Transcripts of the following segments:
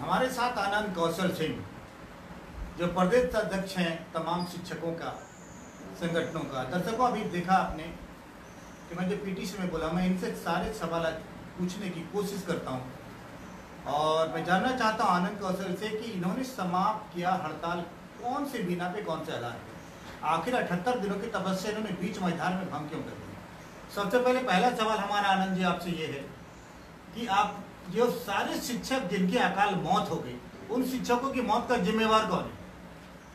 हमारे साथ आनंद कौशल सिंह जो प्रदेश अध्यक्ष हैं तमाम शिक्षकों का संगठनों का। दर्शकों, अभी देखा आपने कि मैं जो पीटीसी में बोला, मैं इनसे सारे सवाल पूछने की कोशिश करता हूं और मैं जानना चाहता हूं आनंद कौशल से कि इन्होंने समाप्त किया हड़ताल कौन से बिना पे, कौन से आधार पे? आखिर 78 दिनों की तपस्या इन्होंने बीच मैदान में भंग क्यों कर दिया? सबसे पहला सवाल हमारा आनंद जी आपसे ये है कि आप जो सारे शिक्षक जिनकी अकाल मौत हो गई, उन शिक्षकों की मौत का जिम्मेवार कौन है?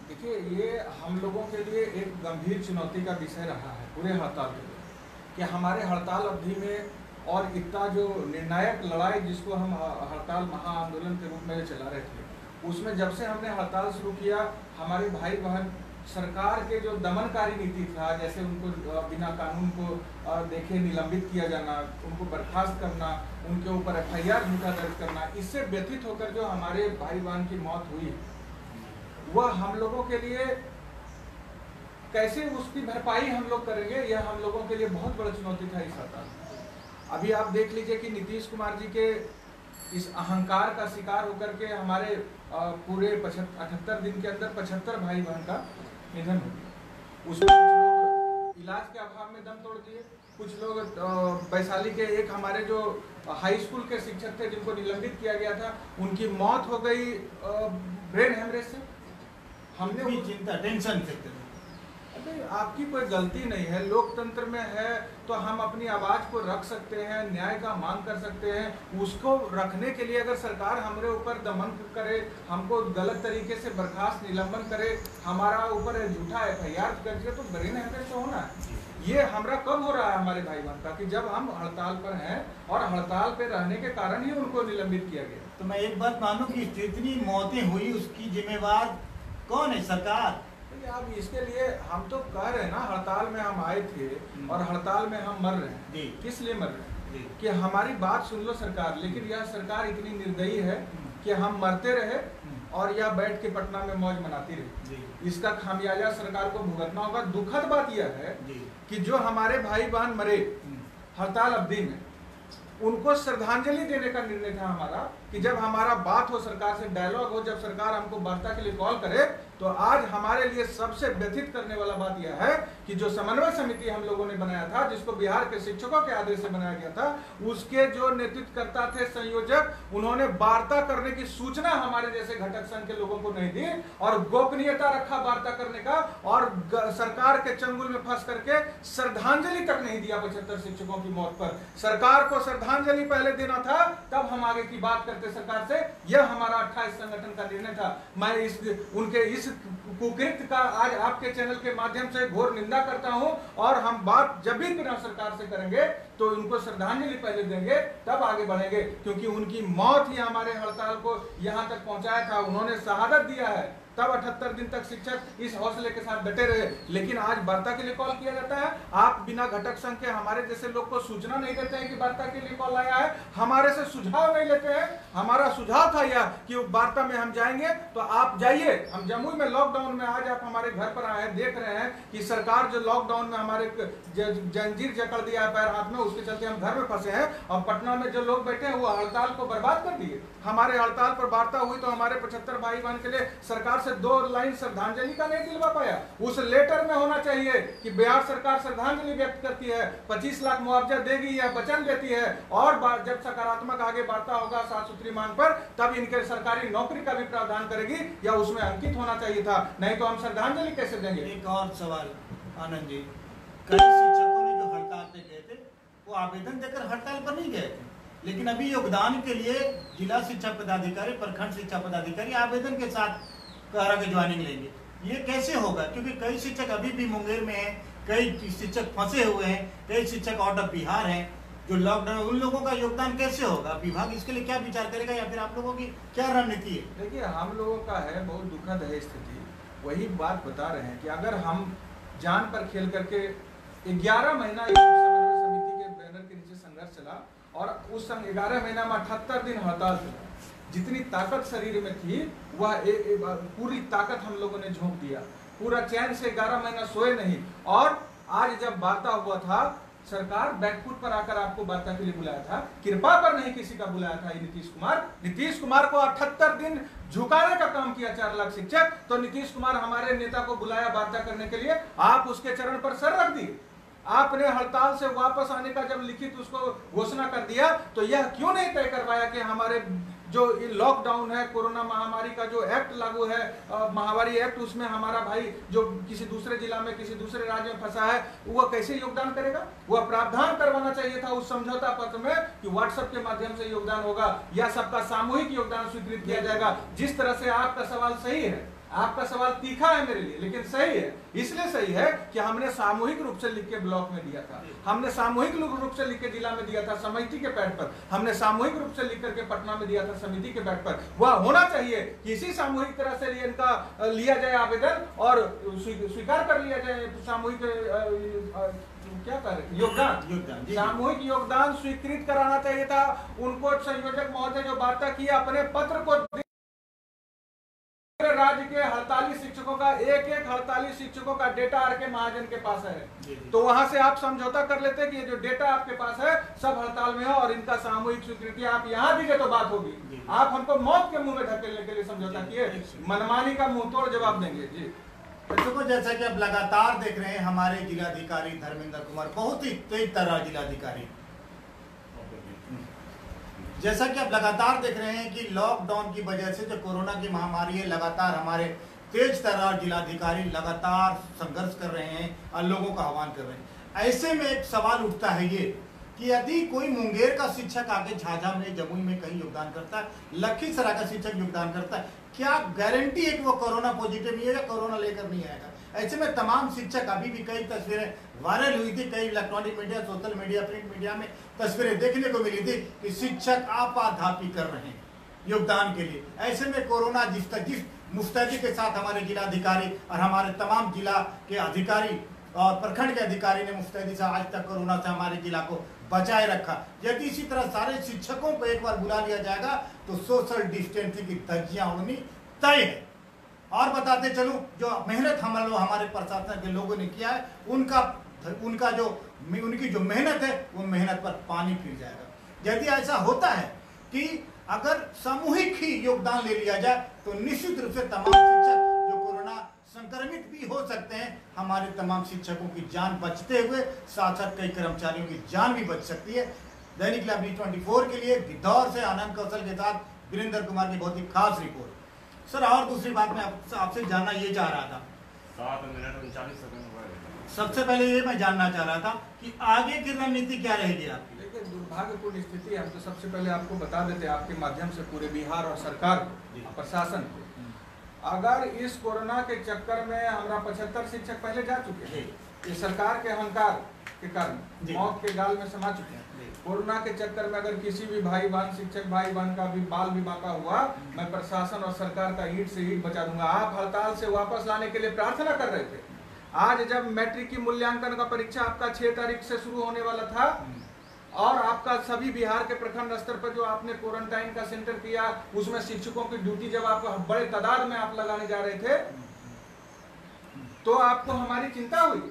देखिए, ये हम लोगों के लिए एक गंभीर चुनौती का विषय रहा है पूरे हड़ताल के लिए कि हमारे हड़ताल अवधि में और इतना जो निर्णायक लड़ाई जिसको हम हड़ताल महाआंदोलन के रूप में चला रहे थे, उसमें जब से हमने हड़ताल शुरू किया, हमारे भाई बहन सरकार के जो दमनकारी नीति था, जैसे उनको बिना कानून को देखे निलंबित किया जाना, उनको बर्खास्त करना, उनके ऊपर FIR झूठा दर्ज करना, इससे व्यथित होकर जो हमारे भाई बहन की मौत हुई, वह हम लोगों के लिए कैसे उसकी भरपाई हम लोग करेंगे, यह हम लोगों के लिए बहुत बड़ा चुनौती था इस हड़ताल। अभी आप देख लीजिए कि नीतीश कुमार जी के इस अहंकार का शिकार होकर के हमारे पूरे 78 दिन के अंदर 75 भाई बहन का निधन हो गया। उसमें कुछ लोग इलाज के अभाव में दम तोड़ दिए, कुछ लोग वैशाली के एक हमारे जो हाई स्कूल के शिक्षक थे जिनको निलंबित किया गया था, उनकी मौत हो गई ब्रेन हेमरेज से। हमने भी चिंता टेंशन से, अरे आपकी कोई गलती नहीं है, लोकतंत्र में है तो हम अपनी आवाज को रख सकते हैं, न्याय का मांग कर सकते हैं। उसको रखने के लिए अगर सरकार हमारे ऊपर दमन करे, हमको गलत तरीके से बर्खास्त निलंबन करे, हमारा ऊपर झूठा FIR करे, तो ब्रेन हेमरेज तो होना है। ये हमरा कब हो रहा है हमारे भाई बहन का कि जब हम हड़ताल पर हैं और हड़ताल पे रहने के कारण ही उनको निलंबित किया गया। तो मैं एक बात मानूं कि जितनी मौतें हुई उसकी जिम्मेवार कौन है? सरकार। अब इसके लिए हम तो कह रहे हैं ना, हड़ताल में हम आए थे और हड़ताल में हम मर रहे हैं। किस लिए मर रहे हैं? कि हमारी बात सुन लो सरकार, लेकिन यह सरकार इतनी निर्दयी है कि हम मरते रहे और या बैठ के पटना में मौज मनाती रही। इसका खामियाजा सरकार को भुगतना होगा। दुखद बात यह है कि जो हमारे भाई बहन मरे हड़ताल अवधि में, उनको श्रद्धांजलि देने का निर्णय था हमारा कि जब हमारा बात हो सरकार से, डायलॉग हो, जब सरकार हमको वार्ता के लिए कॉल करे, तो आज हमारे लिए सबसे व्यथित करने वाला बात यह है कि जो समन्वय समिति हम लोगों ने बनाया था, जिसको बिहार के शिक्षकों के आदेश से बनाया गया था, उसके जो नेतृत्वकर्ता थे, संयोजक, उन्होंने वार्ता करने की सूचना हमारे जैसे घटक संघ के लोगों को नहीं दी और गोपनीयता रखा वार्ता करने का, और सरकार के चंगुल में फंस करके श्रद्धांजलि तक नहीं दिया 75 शिक्षकों की मौत पर। सरकार को श्रद्धांजलि पहले देना था, तब हम आगे की बात करते सरकार से। यह हमारा 28 संगठन का निर्णय था। मैं उनके इस कुकृत्य का आज आपके चैनल के माध्यम से घोर निंदा करता हूं, और हम बात जब भी बिना सरकार से करेंगे तो इनको श्रद्धांजलि पहले देंगे, तब आगे बढ़ेंगे, क्योंकि उनकी मौत ही हमारे हड़ताल को यहां तक पहुंचाया था। उन्होंने शहादत दिया है, तब 78 दिन तक शिक्षक इस हौसले के साथ डटे रहे। लेकिन आज वार्ता के लिए कॉल किया जाता है, आप बिना घटक संघ के हमारे जैसे लोग को सूचना नहीं देते हैं कि वार्ता के लिए कॉल आया है, हमारे से सुझाव नहीं लेते हैं। हमारा सुझाव था यह कि वार्ता में हम जाएंगे, तो आप जाइए। हम जमुई में लॉकडाउन में आज आप हमारे घर पर आए, देख रहे हैं कि सरकार जो लॉकडाउन में हमारे जंजीर जकड़ दिया है पैर हाथ में, उसके चलते हम घर में फंसे हैं, और पटना में जो लोग बैठे हैं वो हड़ताल को बर्बाद कर दिए। हमारे हड़ताल पर वार्ता हुई तो हमारे 75 भाई बहन के लिए सरकार से 2 लाइन श्रद्धांजलि का नहीं दिलवा पाया। उस लेटर में होना चाहिए कि बिहार सरकार श्रद्धांजलि व्यक्त करती है, 25 लाख मुआवजा देगी या वचन देती है, और जब सकारात्मक आगे वार्ता होगा साफ सुथरी मांग पर, तब इनके सरकारी नौकरी का भी प्रावधान करेगी, या उसमें अंकित होना चाहिए था। नहीं तो हम श्रद्धांजलि कैसे देंगे? एक और सवाल आनंद जी, कई शिक्षकों ने जो हड़ताल पे गए थे वो आवेदन देकर हड़ताल पर नहीं गए थे, लेकिन अभी योगदान के लिए जिला शिक्षा पदाधिकारी, प्रखंड शिक्षा पदाधिकारी आवेदन के साथ कह के ज्वाइनिंग लेंगे। ये कैसे होगा? क्योंकि कई शिक्षक अभी भी मुंगेर में हैं, कई शिक्षक फंसे हुए हैं, कई शिक्षक आउट ऑफ बिहार हैं जो लॉकडाउन, उन लोगों का योगदान कैसे होगा? विभाग इसके लिए क्या विचार करेगा, या फिर आप लोगों की क्या रणनीति है? देखिए, हम लोगों का है बहुत दुखद है स्थिति। वही बात बता रहे हैं कि अगर हम जान पर खेल करके 11 महीना समन्वय समिति के बैनर के नीचे संघर्ष चला, और उस 11 महीना में 78 दिन हड़ताल चला, जितनी ताकत शरीर में थी वह पूरी ताकत हम लोगों ने झोंक दिया। पूरा चैन से 11 महीना सोए नहीं। और आज जब वार्ता हुआ था, सरकार बैकफुट पर आकर आपको वार्ता के लिए बुलाया था, कृपा पर नहीं किसी का बुलाया था नीतीश कुमार को 78 दिन झुकाने का काम किया 4 लाख शिक्षक। तो नीतीश कुमार हमारे नेता को बुलाया वार्ता करने के लिए, आप उसके चरण पर सर रख दिए। आपने हड़ताल से वापस आने का जब लिखित उसको घोषणा कर दिया तो यह क्यों नहीं तय करवाया कि हमारे जो लॉकडाउन है, कोरोना महामारी का जो एक्ट लागू है, महामारी एक्ट, उसमें हमारा भाई जो किसी दूसरे जिला में किसी दूसरे राज्य में फंसा है वह कैसे योगदान करेगा? वह प्रावधान करवाना चाहिए था उस समझौता पत्र में कि व्हाट्सएप के माध्यम से योगदान होगा या सबका सामूहिक योगदान स्वीकृत किया जाएगा। जिस तरह से आपका सवाल सही है, आपका सवाल तीखा है मेरे लिए, लेकिन सही है। इसलिए सही है कि हमने सामूहिक रूप से लिख के ब्लॉक में दिया था, हमने सामूहिक रूप से लिख के जिला में दिया था समिति के पैड पर, हमने सामूहिक रूप से लिख करके पटना में दिया था समिति के पैड पर। वह होना चाहिए कि इसी सामूहिक तरह से इनका लिया जाए आवेदन और स्वीकार कर लिया जाए सामूहिक क्या करें योगदान सामूहिक योगदान स्वीकृत कराना चाहिए था उनको। संयोजक महोदय जो वार्ता किया अपने पत्र को राज्य के 48 शिक्षकों का एक 48 शिक्षकों का डेटा आर के महाजन के पास है, तो वहां से आप समझौता कर लेते कि ये जो डेटा आपके पास है सब हड़ताल में है और इनका सामूहिक स्वीकृति आप यहाँ दीजिए तो बात होगी। आप हमको मौत के मुंह में धकेलने के लिए समझौता किए, मनमानी का मुंह तोड़ जवाब देंगे। जी देखो, जैसा कि अब लगातार देख रहे हैं हमारे जिलाधिकारी धर्मेंद्र कुमार बहुत ही तेज तर्रार जिलाधिकारी, जैसा कि आप लगातार देख रहे हैं कि लॉकडाउन की वजह से जो कोरोना की महामारी है, लगातार हमारे तेज तर्रार जिलाधिकारी लगातार संघर्ष कर रहे हैं और लोगों का आह्वान कर रहे हैं। ऐसे में एक सवाल उठता है ये कि यदि कोई मुंगेर का शिक्षक आके झाझा में, जमुई में कहीं योगदान करता है, लखीसराय का शिक्षक योगदान करता है, क्या गारंटी है कि वो कोरोना पॉजिटिव नहीं है या कोरोना लेकर नहीं आएगा? ऐसे में तमाम शिक्षक, अभी भी कई तस्वीरें वायरल हुई थी, कई electronic media, social media, print media में तस्वीरें देखने को मिली थी कि शिक्षक आपाधापी कर रहे हैं योगदान के लिए। ऐसे में कोरोना जिस मुस्तैदी के साथ हमारे जिलाधिकारी और हमारे तमाम जिला के अधिकारी और प्रखंड के अधिकारी ने मुस्तैदी से आज तक कोरोना से हमारे जिला को बचाए रखा, यदि इसी तरह सारे शिक्षकों को एक बार बुला लिया जाएगा तो सोशल डिस्टेंसिंग की धज्जियां उड़नी तय है। और बताते चलूं, जो मेहनत हमारे प्रशासन के लोगों ने किया है, उनकी जो मेहनत है उन मेहनत पर पानी फिर जाएगा। यदि ऐसा होता है कि अगर सामूहिक ही योगदान ले लिया जाए तो निश्चित रूप से तमाम शिक्षक जो कोरोना संक्रमित भी हो सकते हैं, हमारे तमाम शिक्षकों की जान बचते हुए साथ साथ कई कर्मचारियों की जान भी बच सकती है। दैनिक लाइव 24 के लिए गिद्धौर से आनंद कौशल के साथ वीरेंद्र कुमार की बहुत ही खास रिपोर्ट। सर, और दूसरी बात मैं आपसे जानना ये चाह रहा था, 7 मिनट 39 सेकंड। सबसे पहले ये मैं जानना चाह रहा था कि आगे की रणनीति क्या रहेगी आपकी? देखिए, दुर्भाग्यपूर्ण स्थिति है। हम तो सबसे पहले आपको बता देते हैं आपके माध्यम से पूरे बिहार और सरकार को, प्रशासन को, अगर इस कोरोना के चक्कर में हमारा 75 शिक्षक पहले जा चुके हैं, ये सरकार के अहंकार के कारण मौत के गाल में समा चुके हैं। कोरोना के चक्कर में अगर किसी भी भाई बहन, शिक्षक भाई बहन का भी बाल भी बांका हुआ, मैं प्रशासन और सरकार का ईंट से ईंट बचा दूंगा। आप हड़ताल से वापस लाने के लिए प्रार्थना कर रहे थे। आज जब मैट्रिक की मूल्यांकन का परीक्षा आपका 6 तारीख से शुरू होने वाला था और आपका सभी बिहार के प्रखंड स्तर पर जो आपने क्वारंटाइन का सेंटर किया, उसमें शिक्षकों की ड्यूटी जब आप बड़े तादाद में आप लगाने जा रहे थे तो आपको हमारी चिंता हुई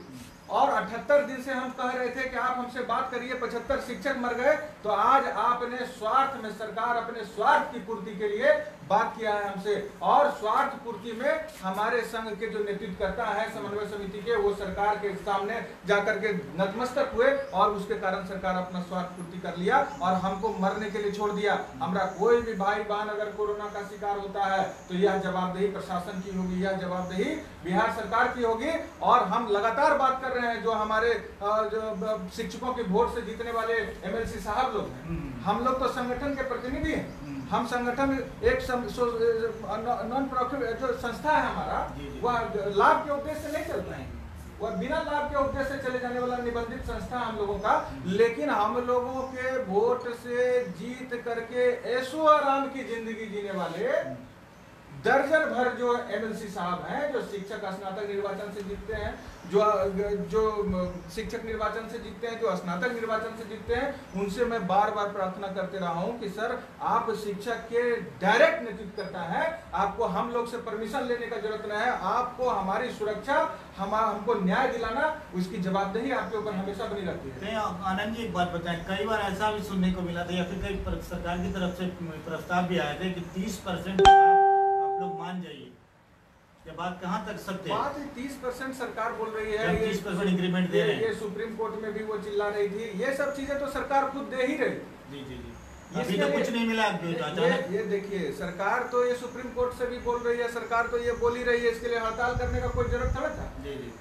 और 78 दिन से हम कह रहे थे कि आप हमसे बात करिए। 75 शिक्षक मर गए तो आज आपने स्वार्थ में, सरकार अपने स्वार्थ की पूर्ति के लिए बात किया है हमसे, और स्वार्थ पूर्ति में हमारे संघ के जो नेतृत्व करता है समन्वय समिति के, वो सरकार के सामने जाकर के नतमस्तक हुए और उसके कारण सरकार अपना स्वार्थ पूर्ति कर लिया और हमको मरने के लिए छोड़ दिया। हमारा कोई भी भाई बहन अगर कोरोना का शिकार होता है तो यह जवाबदेही प्रशासन की होगी, यह जवाबदेही बिहार सरकार की होगी। और हम लगातार बात कर रहे हैं, जो हमारे जो शिक्षकों के वोट से जीतने वाले एमएलसी साहब लोग हैं, हम लोग तो संगठन के प्रतिनिधि हैं। हम संगठन एक नॉन प्रॉफिट जो संस्था है हमारा, वह लाभ के उद्देश्य से नहीं चलता है, वह बिना लाभ के उद्देश्य से चले जाने वाला निबंधित संस्था हम लोगों का। लेकिन हम लोगों के वोट से जीत करके ऐशो आराम की जिंदगी जीने वाले दर्जन भर जो एमएलसी साहब हैं, जो शिक्षक स्नातक निर्वाचन से जीतते हैं, जो शिक्षक निर्वाचन से जीतते हैं, जो स्नातक निर्वाचन से जीतते हैं, उनसे मैं बार बार प्रार्थना करते रहा हूं कि सर आप शिक्षक के डायरेक्ट नेतृत्व करता है, आपको हम लोग से परमिशन लेने का जरूरत नहीं है, आपको हमारी सुरक्षा, हमको न्याय दिलाना, उसकी जवाबदेही आपके ऊपर हमेशा बनी रहती है। आनंद जी एक बात बताएं, कई बार ऐसा भी सुनने को मिला था या फिर कई सरकार की तरफ से प्रस्ताव भी आए थे कि 30% आप लोग मान जाइए, ये बात कहाँ तक सत्य है? बात 30% सरकार बोल रही है, 30% इंक्रीमेंट दे रहे हैं, ये सुप्रीम कोर्ट में भी वो चिल्ला रही थी, ये सब चीजें तो सरकार खुद दे ही रही। जी जी जी, अभी तो कुछ नहीं मिला अचानक। ये देखिए, सरकार तो ये सुप्रीम कोर्ट से भी बोल रही है, सरकार तो ये बोल ही रही है, इसके लिए हड़ताल करने का कोई जरूरत थोड़ा था,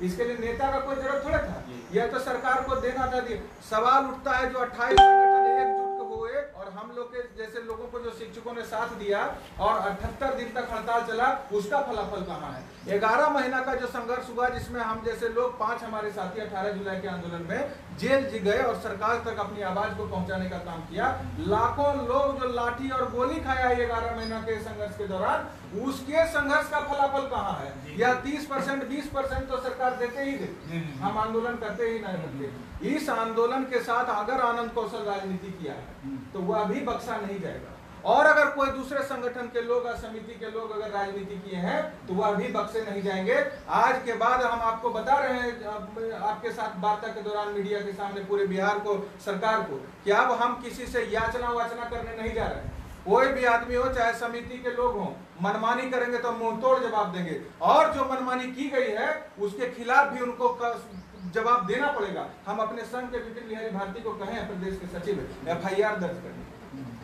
इसके लिए नेता का कोई जरूरत थोड़ा था, यह तो सरकार को देना था। सवाल उठता है जो 28 संगठन एकजुट हुए और हम लोग के जैसे लोगों को जो शिक्षकों ने साथ दिया और 78 दिन तक हड़ताल चला, उसका फलाफल कहाँ है? 11 महीना का जो संघर्ष हुआ, जिसमें हम जैसे लोग 5 हमारे साथी 18 जुलाई के आंदोलन में जेल गए और सरकार तक अपनी आवाज को पहुंचाने का काम किया, लाखों लोग जो लाठी और गोली खाया 11 महीना के संघर्ष के दौरान, उसके संघर्ष का फलाफल कहाँ है? या 30% 20% तो सरकार देते ही देते, हम आंदोलन करते ही नहीं करते। इस आंदोलन के साथ अगर आनंद कौशल राजनीति किया है तो वह अभी बख्शा नहीं जाएगा, और अगर कोई दूसरे संगठन के लोग, समिति के लोग अगर राजनीति किए हैं तो वह भी बख्शे नहीं जाएंगे। आज के बाद हम आपको बता रहे हैं, आपके साथ वार्ता के दौरान मीडिया के सामने पूरे बिहार को, सरकार को, कि अब हम किसी से याचना वाचना करने नहीं जा रहे हैं। कोई भी आदमी हो, चाहे समिति के लोग हों, मनमानी करेंगे तो मुंह तोड़ जवाब देंगे, और जो मनमानी की गई है उसके खिलाफ भी उनको जवाब देना पड़ेगा। हम अपने संघ के विपिन बिहारी भारती को कहें, प्रदेश के सचिव FIR दर्ज करने,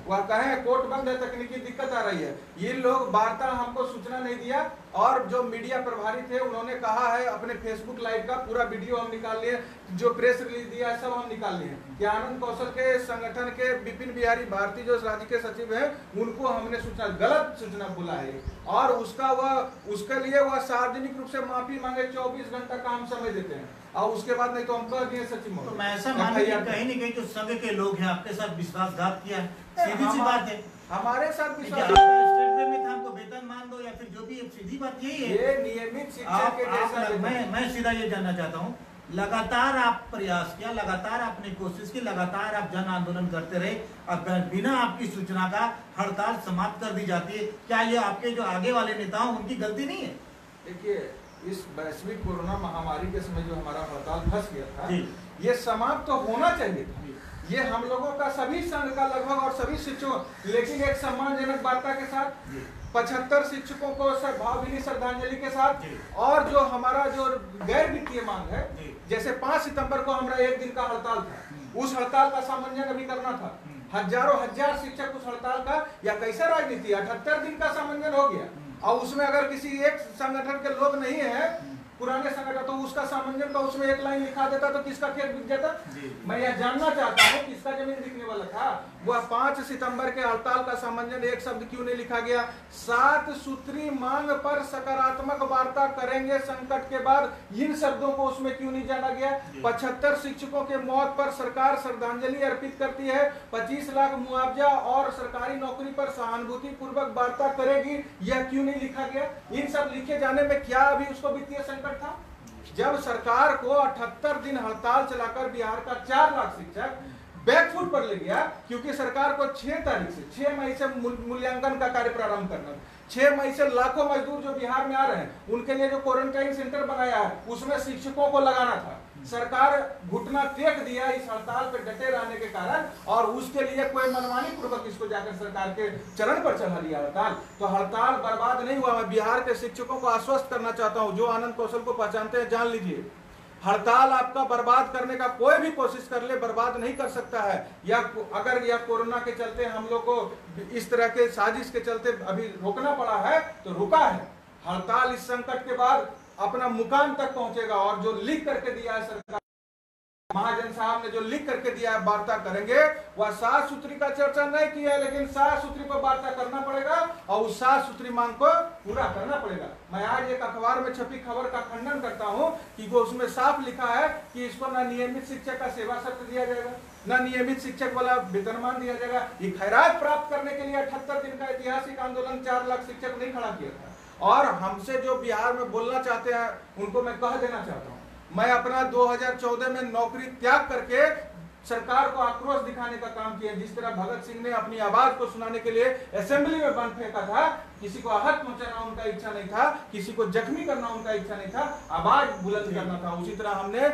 वह कहें कोर्ट बंद है, तकनीकी दिक्कत आ रही है। ये लोग वार्ता हमको सूचना नहीं दिया, और जो मीडिया प्रभारी थे उन्होंने कहा है, अपने फेसबुक लाइव का पूरा वीडियो हम निकाल लिए, जो प्रेस रिलीज दिया है सब हम निकाल लिए कि आनंद कौशल के संगठन के विपिन बिहारी भारती जो राज्य के सचिव हैं, उनको हमने सूचना, गलत सूचना बोला है, और उसके लिए वह सार्वजनिक रूप से माफी मांगे, 24 घंटा का हम समय देते हैं, और उसके बाद नहीं तो हम कह दिए सचिव। तो मैं ऐसा मान कहीं नहीं कहीं जो संघ के लोग हैं आपके साथ विश्वासघात किया है, सीधी सी बात है, हमारे साथ विश्वास, हमको वेतन मान दो या फिर जो भी, सीधी बात यही है। ये नियमित शिक्षक के जैसा, मैं सीधा ये जानना चाहता हूँ, लगातार आप प्रयास किया, लगातार आपने कोशिश की, लगातार आप जन आंदोलन करते रहे, अब बिना आपकी सूचना का हड़ताल समाप्त कर दी जाती है, क्या ये आपके जो आगे वाले नेता हैं उनकी गलती नहीं है? देखिए, इस वैश्विक कोरोना महामारी के समय जो हमारा हड़ताल फंस गया था, ये समाप्त तो होना चाहिए था, ये हम लोगों का सभी संघ का लगभग और सभी शिक्षकों, लेकिन एक सम्मानजनक वार्ता के साथ 75 शिक्षकों को भावभीनी श्रद्धांजलि के साथ, और जो हमारा जो गैर वित्तीय मांग है, जैसे 5 सितंबर को हमारा 1 दिन का हड़ताल था, उस हड़ताल का सामंजन अभी करना था, हजारों हजार शिक्षक उस हड़ताल का, या कैसा राजनीति, 78 दिन का सामंजन हो गया, और उसमें अगर किसी एक संगठन के लोग नहीं है, पुराने संगठन, तो उसका सामंजन का उसमें एक लाइन लिखा देता तो किसका खेत बिक जाता? मैं यह जानना चाहता हूँ किसका जमीन बिकने वाला था? वह 5 सितंबर के हड़ताल का सामंजन एक शब्द क्यों नहीं लिखा गया? 7 सूत्री मांग पर सकारात्मक वार्ता करेंगे संकट के बाद, इन शब्दों को उसमें क्यों नहीं जाना गया? 75 शिक्षकों के मौत पर सरकार श्रद्धांजलि अर्पित करती है, 25 लाख मुआवजा और सरकारी नौकरी पर सहानुभूति पूर्वक वार्ता करेगी, यह क्यों नहीं लिखा गया? इन सब लिखे जाने में क्या अभी उसको वित्तीय संकट था? जब सरकार को 78 दिन हड़ताल चलाकर बिहार का 4 लाख शिक्षक बैकफुट पर ले गया, क्योंकि सरकार को 6 मई से मूल्यांकन का कार्य प्रारंभ करना, 6 मई से लाखों मजदूर जो बिहार में आ रहे हैं उनके लिए जो क्वारंटाइन सेंटर बनाया है उसमें शिक्षकों को लगाना था। सरकार घुटना टेक दिया इस हड़ताल पर डटे रहने के कारण, और उसके लिए कोई मनमानी पूर्वक इसको जाकर सरकार के चरण पर चढ़ा लिया हड़ताल। तो हड़ताल बर्बाद नहीं हुआ। मैं बिहार के शिक्षकों को आश्वस्त करना चाहता हूं, जो आनंद कौशल को पहचानते हैं जान लीजिए, हड़ताल आपका बर्बाद करने का कोई भी कोशिश कर ले, बर्बाद नहीं कर सकता है। या अगर यह कोरोना के चलते हम लोग को इस तरह के साजिश के चलते अभी रोकना पड़ा है तो रुका है, हड़ताल इस संकट के बाद अपना मुकाम तक पहुंचेगा। और जो लिख करके दिया है सरकार महाजन साहब ने जो लिख करके दिया है वार्ता करेंगे, वह साफ सुथरी का चर्चा नहीं किया है, लेकिन साफ सुथरी पर वार्ता करना पड़ेगा और उस साफ सुथरी मांग को पूरा करना पड़ेगा। मैं आज एक अखबार में छपी खबर का खंडन करता हूं कि वो उसमें साफ लिखा है कि इसको ना नियमित शिक्षक का सेवा शर्त दिया जाएगा, ना नियमित शिक्षक वाला वेतनमान दिया जाएगा। ये खैरात प्राप्त करने के लिए 78 दिन का ऐतिहासिक आंदोलन 4 लाख शिक्षक नहीं खड़ा किया था। और हमसे जो बिहार में बोलना चाहते हैं उनको मैं कह देना चाहता हूँ, मैं अपना 2014 में नौकरी त्याग करके सरकार को आक्रोश दिखाने का काम किया। जिस तरह भगत सिंह ने अपनी आवाज को सुनाने के लिए असेंबली में बम फेंका था, किसी को आहत पहुंचाना उनका इच्छा नहीं था, किसी को जख्मी करना उनका इच्छा नहीं था, आवाज बुलंद करना था। उसी तरह हमने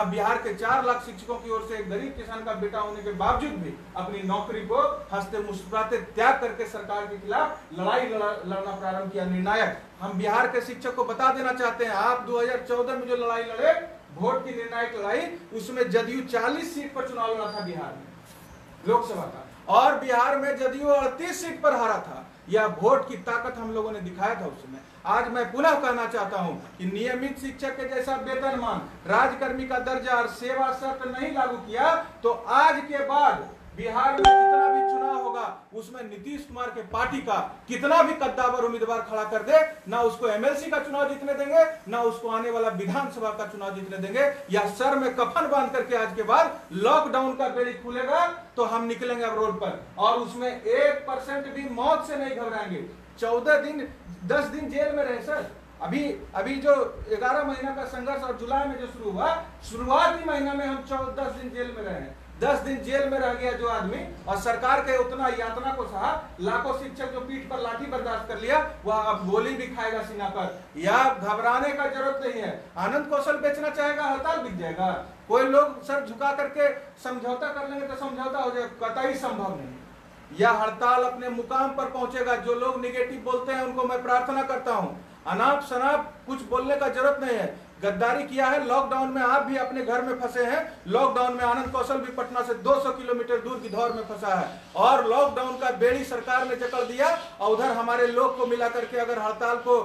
बिहार के 4 लाख शिक्षकों की ओर से एक गरीब किसान का बेटा होने के बावजूद भी अपनी नौकरी को हंसते मुस्कुराते त्याग करके सरकार के खिलाफ लड़ाई लड़ना प्रारंभ किया निर्णायक। हम बिहार के शिक्षक को बता देना चाहते हैं, आप 2014 में जो लड़ाई लड़े, वोट की निर्णायक लड़ाई, उसमें जदयू 40 सीट पर चुनाव लड़ा था बिहार में लोकसभा का, और बिहार में जदयू 38 सीट पर हारा था। यह वोट की ताकत हम लोगों ने दिखाया था उस समय। आज मैं पुनः कहना चाहता हूं कि नियमित शिक्षक के जैसा वेतनमान, राजकर्मी का दर्जा और सेवा शर्त नहीं लागू किया तो आज के बाद बिहार में जितना भी चुनाव होगा उसमें नीतीश कुमार के पार्टी का कितना भी कद्दावर उम्मीदवार खड़ा कर दे, ना उसको एमएलसी का चुनाव जीतने देंगे, ना उसको आने वाला विधानसभा का चुनाव जीतने देंगे। या सर में कफन बांध करके आज के बाद लॉकडाउन का बेड़ी खुलेगा तो हम निकलेंगे अब रोड पर, और उसमें 1% भी मौत से नहीं घबराएंगे। 14 दिन 10 दिन जेल में रहे सर। अभी जो 11 महीना का संघर्ष और जुलाई में जो शुरू हुआ, शुरुआती महीना में हम 10 दिन जेल में रहे हैं। 10 दिन जेल में रह गया जो आदमी और सरकार के उतना यातना को सहा, लाखों शिक्षक जो पीठ पर लाठी बर्दाश्त कर लिया, वह अब गोली भी खाएगा सीना पर। या घबराने का जरूरत नहीं है। आनंद कौशल बेचना चाहेगा, हड़ताल बिक जाएगा। कोई लोग सर झुका करके समझौता कर लेंगे तो समझौता हो जाएगा, कतई संभव नहीं। यह हड़ताल अपने मुकाम पर पहुंचेगा। जो लोग निगेटिव बोलते हैं उनको मैं प्रार्थना करता हूं, अनाप शनाप कुछ बोलने का जरूरत नहीं है। गद्दारी किया है, लॉकडाउन में आप भी अपने घर में फंसे हैं। लॉकडाउन में आनंद कौशल भी पटना से 200 किलोमीटर दूर गिद्धौर में फंसा है, और लॉकडाउन का बेड़ी सरकार ने जकड़ दिया, और उधर हमारे लोग को मिला करके अगर हड़ताल को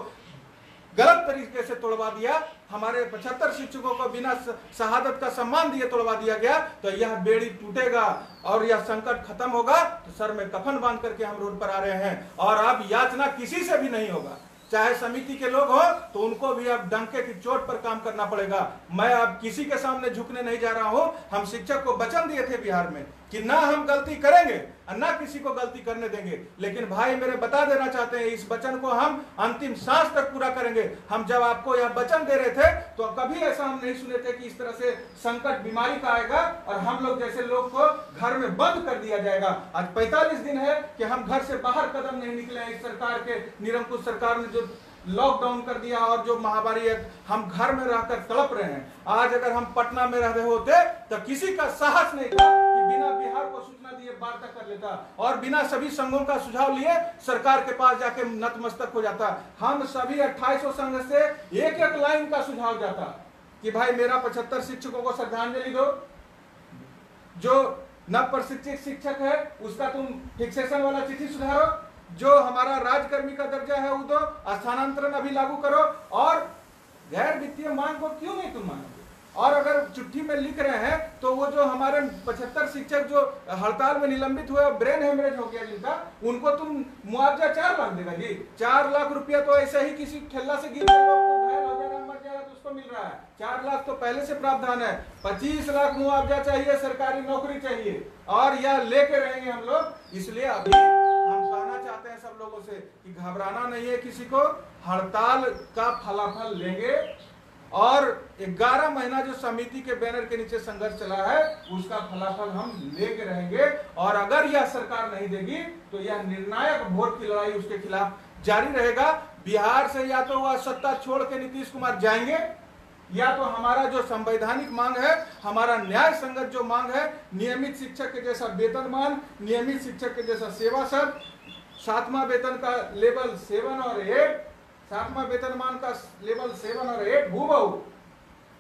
गलत तरीके से तोड़वा दिया, हमारे 75 शिक्षकों को बिना शहादत का सम्मान दिए तोड़वा दिया गया, तो यह बेड़ी टूटेगा और यह संकट खत्म होगा। तो सर में कफन बांध करके हम रोड पर आ रहे हैं, और अब याचना किसी से भी नहीं होगा। चाहे समिति के लोग हो तो उनको भी अब डंके की चोट पर काम करना पड़ेगा। मैं अब किसी के सामने झुकने नहीं जा रहा हूं। हम शिक्षक को वचन दिए थे बिहार में कि ना हम गलती करेंगे और ना किसी को गलती करने देंगे, लेकिन भाई मेरे बता देना चाहते हैं, इस वचन को हम अंतिम सांस तक पूरा करेंगे। हम जब आपको यह वचन दे रहे थे तो कभी ऐसा हम नहीं सुने थे कि इस तरह से संकट बीमारी का आएगा और हम लोग जैसे लोग को घर में बंद कर दिया जाएगा। आज 45 दिन है कि हम घर से बाहर कदम नहीं निकले हैं। इस सरकार के निरंकुश सरकार ने जो लॉकडाउन कर दिया और जो महामारी है, हम घर में रहकर तड़प रहे हैं। आज अगर हम पटना में रह रहे होते तो किसी का साहस नहीं था कि बिना बिहार को सूचना दिए वार्ता कर लेता, और बिना सभी संघों का सुझाव लिए सरकार के पास जाके नतमस्तक हो जाता। हम सभी 2800 संघ से एक लाइन का सुझाव जाता कि भाई मेरा 75 शिक्षकों को श्रद्धांजलि दो, जो नव प्रशिक्षित शिक्षक है उसका तुम फिक्सेशन वाला चिट्ठी सुधारो, जो हमारा राजकर्मी का दर्जा है वो दो, स्थानांतरण अभी लागू करो, और गैर वित्तीय मांग को क्यों नहीं तुम मानोगे। और अगर चिट्ठी में लिख रहे हैं तो वो जो हमारे 75 शिक्षक जो हड़ताल में निलंबित हुए और ब्रेन हेमरेज हो गया जिनका, उनको तुम मुआवजा 4 लाख देगा जी। 4 लाख रुपया तो ऐसे ही किसी ठेला से गिर गए लोग को घायल हो जाएगा, मर जाएगा तो उसको मिल रहा है। 4 लाख तो पहले से प्रावधान है। 25 लाख मुआवजा चाहिए, सरकारी नौकरी चाहिए, और यह लेके रहेंगे हम लोग। इसलिए अभी हम कहना चाहते हैं सब लोगों से कि घबराना नहीं है किसी को। हड़ताल का फलाफल लेंगे, और 11 महीना जो समिति के बैनर के नीचे संघर्ष चला है उसका फलाफल हम लेके रहेंगे। और अगर यह सरकार नहीं देगी तो यह निर्णायक वोट की लड़ाई उसके खिलाफ जारी रहेगा। बिहार से या तो वह सत्ता छोड़ के नीतीश कुमार जाएंगे, या तो हमारा जो संवैधानिक मांग है, हमारा न्याय संगत जो मांग है, नियमित शिक्षक के जैसा वेतनमान, नियमित शिक्षक के जैसा सेवा शर्त, 7वां वेतन का लेवल 7 और 8, 7वां वेतनमान का लेवल 7 और 8 हूबहू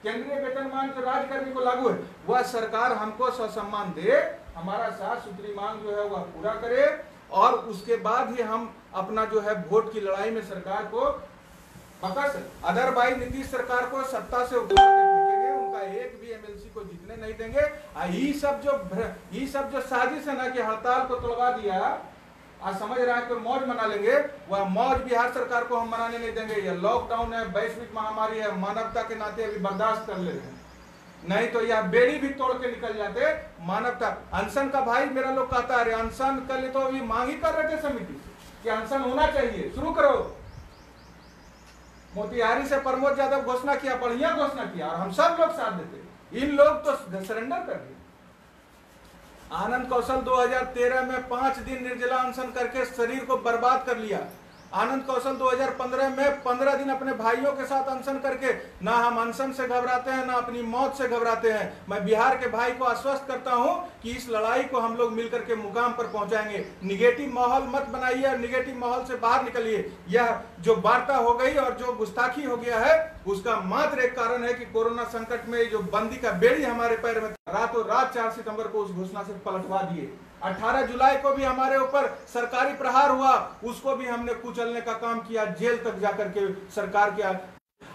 केंद्रीय वेतनमान जो राज्यकर्मी को लागू है, वह सरकार हमको ससम्मान दे, हमारा साफ सुथरी मांग जो है वह पूरा करे, और उसके बाद ही हम अपना जो है वोट की लड़ाई में सरकार को पकड़ सकते। अदरवाइज नीतीश सरकार को सत्ता से उतार के फेंकेंगे, उनका एक भी एमएलसी को जीतने नहीं देंगे। ये सब जो साजिश है ना कि हड़ताल को तोड़वा दिया, आज समझ रहा है कि मौज मना लेंगे, वह मौज बिहार सरकार को हम मनाने नहीं देंगे। यह लॉकडाउन है, वैश्विक महामारी है, मानवता के नाते अभी बर्दाश्त कर ले रहे हैं, नहीं तो यह बेड़ी भी तोड़ के निकल जाते। मानवता अनशन का भाई मेरा लोग कहता है, अनशन कर ले तो अभी मांग ही कर रहे थे समिति से कि अनशन होना चाहिए, शुरू करो। मोतिहारी से प्रमोद यादव घोषणा किया, बढ़िया घोषणा किया, और हम सब लोग साथ देते। इन लोग तो सरेंडर कर दिए। आनंद कौशल 2013 में 5 दिन निर्जला अनशन करके शरीर को बर्बाद कर लिया। आनंद कौशल 2015 में 15 दिन अपने भाइयों के साथ अनशन करके, ना हम अनशन से घबराते हैं ना अपनी मौत से घबराते हैं। मैं बिहार के भाई को आश्वस्त करता हूं कि इस लड़ाई को हम लोग मिलकर के मुकाम पर पहुंचाएंगे। निगेटिव माहौल मत बनाइए और निगेटिव माहौल से बाहर निकलिए। यह जो वार्ता हो गई और जो गुस्ताखी हो गया है, उसका मात्र एक कारण है कि कोरोना संकट में जो बंदी का बेड़ी हमारे पैर में, रातों रात 4 सितंबर को उस घोषणा से पलटवा दिए। 18 जुलाई को भी हमारे ऊपर सरकारी प्रहार हुआ, उसको भी हमने कुचलने का काम किया, जेल तक जाकर के सरकार के।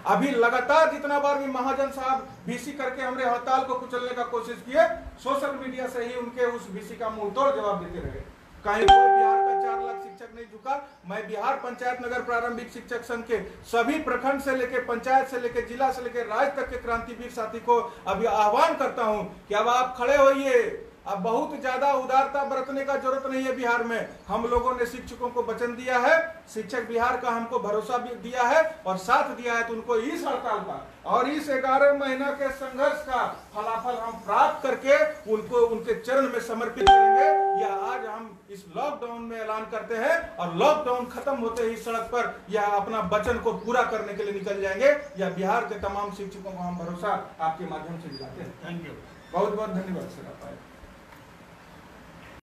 अभी लगातार जितना बार भी महाजन साहब वीसी करके हमने हड़ताल को कुचलने का कोशिश किए, सोशल मीडिया से ही उनके उस वीसी का मुंह तोड़ जवाब देते रहे। कहीं कोई बिहार का 4 लाख शिक्षक नहीं झुका। मैं बिहार पंचायत नगर प्रारंभिक शिक्षक संघ के सभी प्रखंड से लेकर पंचायत से लेकर जिला से लेकर राज्य तक के क्रांतिवीर साथी को अभी आह्वान करता हूं कि अब आप खड़े होइए। अब बहुत ज्यादा उदारता बरतने का जरूरत नहीं है बिहार में। हम लोगों ने शिक्षकों को वचन दिया है, शिक्षक बिहार का हमको भरोसा भी दिया है और साथ दिया है, तो उनको इस हड़ताल का और इस 11 महीना के संघर्ष का फलाफल हम प्राप्त करके उनको उनके चरण में समर्पित करेंगे। या आज हम इस लॉकडाउन में ऐलान करते हैं और लॉकडाउन खत्म होते ही सड़क पर या अपना वचन को पूरा करने के लिए निकल जाएंगे। या बिहार के तमाम शिक्षकों को हम भरोसा आपके माध्यम से दिलाते हैं। थैंक यू, बहुत बहुत धन्यवाद सर। आप आए।